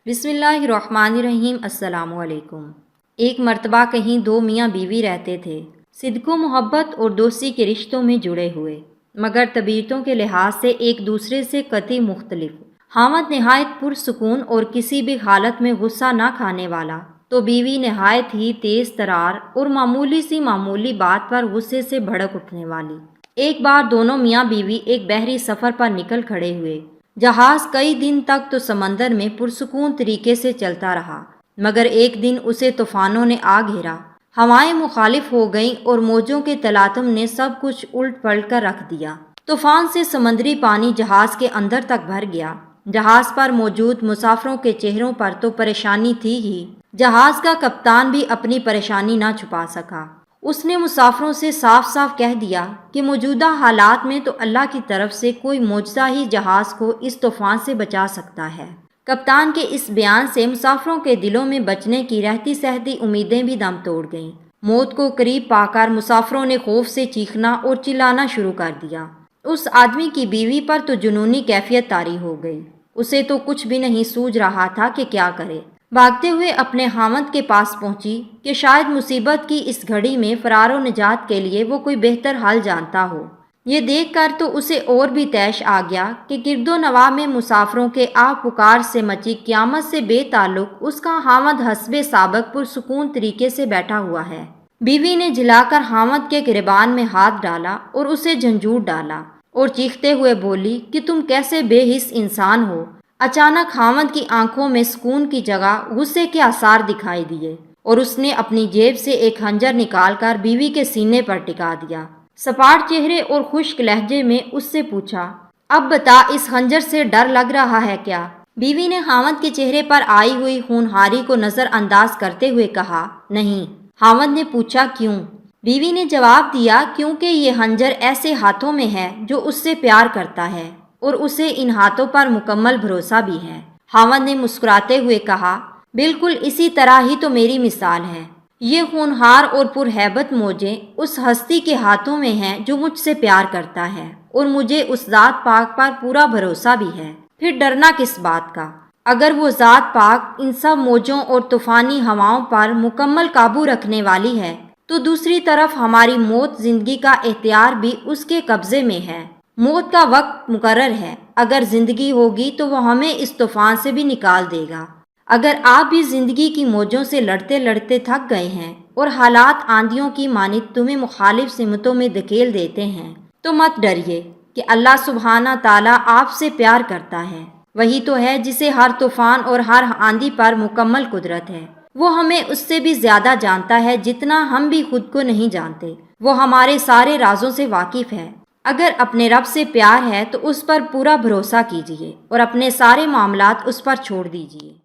بسم اللہ الرحمن الرحیم۔ السلام علیکم۔ ایک مرتبہ کہیں دو میاں بیوی رہتے تھے، صدق و محبت اور دوستی کے رشتوں میں جڑے ہوئے، مگر طبیعتوں کے لحاظ سے ایک دوسرے سے قطعی مختلف۔ خاوند نہایت پرسکون اور کسی بھی حالت میں غصہ نہ کھانے والا، تو بیوی نہایت ہی تیز ترار اور معمولی بات پر غصے سے بھڑک اٹھنے والی۔ ایک بار دونوں میاں بیوی ایک بحری سفر پر نکل کھڑے ہوئے۔ جہاز کئی دن تک تو سمندر میں پرسکون طریقے سے چلتا رہا، مگر ایک دن اسے طوفانوں نے آ گھیرا۔ ہوائیں مخالف ہو گئیں اور موجوں کے تلاطم نے سب کچھ الٹ پلٹ کر رکھ دیا۔ طوفان سے سمندری پانی جہاز کے اندر تک بھر گیا۔ جہاز پر موجود مسافروں کے چہروں پر تو پریشانی تھی ہی، جہاز کا کپتان بھی اپنی پریشانی نہ چھپا سکا۔ اس نے مسافروں سے صاف صاف کہہ دیا کہ موجودہ حالات میں تو اللہ کی طرف سے کوئی معجزہ ہی جہاز کو اس طوفان سے بچا سکتا ہے۔ کپتان کے اس بیان سے مسافروں کے دلوں میں بچنے کی رہتی سہتی امیدیں بھی دم توڑ گئیں۔ موت کو قریب پا کر مسافروں نے خوف سے چیخنا اور چلانا شروع کر دیا۔ اس آدمی کی بیوی پر تو جنونی کیفیت طاری ہو گئی۔ اسے تو کچھ بھی نہیں سوجھ رہا تھا کہ کیا کرے۔ بھاگتے ہوئے اپنے خاوند کے پاس پہنچی کہ شاید مصیبت کی اس گھڑی میں فرار و نجات کے لیے وہ کوئی بہتر حل جانتا ہو۔ یہ دیکھ کر تو اسے اور بھی طیش آ گیا کہ گرد و نواح میں مسافروں کے آہ پکار سے مچی قیامت سے بے تعلق اس کا خاوند حسب سابق پرسکون طریقے سے بیٹھا ہوا ہے۔ بیوی نے جھلا کر خاوند کے گریبان میں ہاتھ ڈالا اور اسے جھنجھوڑ ڈالا اور چیختے ہوئے بولی کہ تم کیسے بے حس انسان ہو۔ اچانک خاوند کی آنکھوں میں سکون کی جگہ غصے کے آثار دکھائی دیے اور اس نے اپنی جیب سے ایک خنجر نکال کر بیوی کے سینے پر ٹکا دیا۔ سپاٹ چہرے اور خشک لہجے میں اس سے پوچھا، اب بتا اس خنجر سے ڈر لگ رہا ہے کیا؟ بیوی نے خاوند کے چہرے پر آئی ہوئی ہونہاری کو نظر انداز کرتے ہوئے کہا، نہیں۔ خاوند نے پوچھا، کیوں؟ بیوی نے جواب دیا، کیونکہ یہ خنجر ایسے ہاتھوں میں ہے جو اس سے پیار کرتا ہے اور اسے ان ہاتھوں پر مکمل بھروسہ بھی ہے۔ خاوند نے مسکراتے ہوئے کہا، بالکل اسی طرح ہی تو میری مثال ہے۔ یہ ہونہار اور پرہیبت موجیں اس ہستی کے ہاتھوں میں ہیں جو مجھ سے پیار کرتا ہے اور مجھے اس ذات پاک پر پورا بھروسہ بھی ہے۔ پھر ڈرنا کس بات کا؟ اگر وہ ذات پاک ان سب موجوں اور طوفانی ہواؤں پر مکمل قابو رکھنے والی ہے تو دوسری طرف ہماری موت زندگی کا اختیار بھی اس کے قبضے میں ہے۔ موت کا وقت مقرر ہے۔ اگر زندگی ہوگی تو وہ ہمیں اس طوفان سے بھی نکال دے گا۔ اگر آپ بھی زندگی کی موجوں سے لڑتے لڑتے تھک گئے ہیں اور حالات آندھیوں کی مانند تمہیں مخالف سمتوں میں دھکیل دیتے ہیں تو مت ڈریے کہ اللہ سبحانہ تعالیٰ آپ سے پیار کرتا ہے۔ وہی تو ہے جسے ہر طوفان اور ہر آندھی پر مکمل قدرت ہے۔ وہ ہمیں اس سے بھی زیادہ جانتا ہے جتنا ہم بھی خود کو نہیں جانتے۔ وہ ہمارے سارے رازوں سے واقف ہے۔ اگر اپنے رب سے پیار ہے تو اس پر پورا بھروسہ کیجیے اور اپنے سارے معاملات اس پر چھوڑ دیجیے۔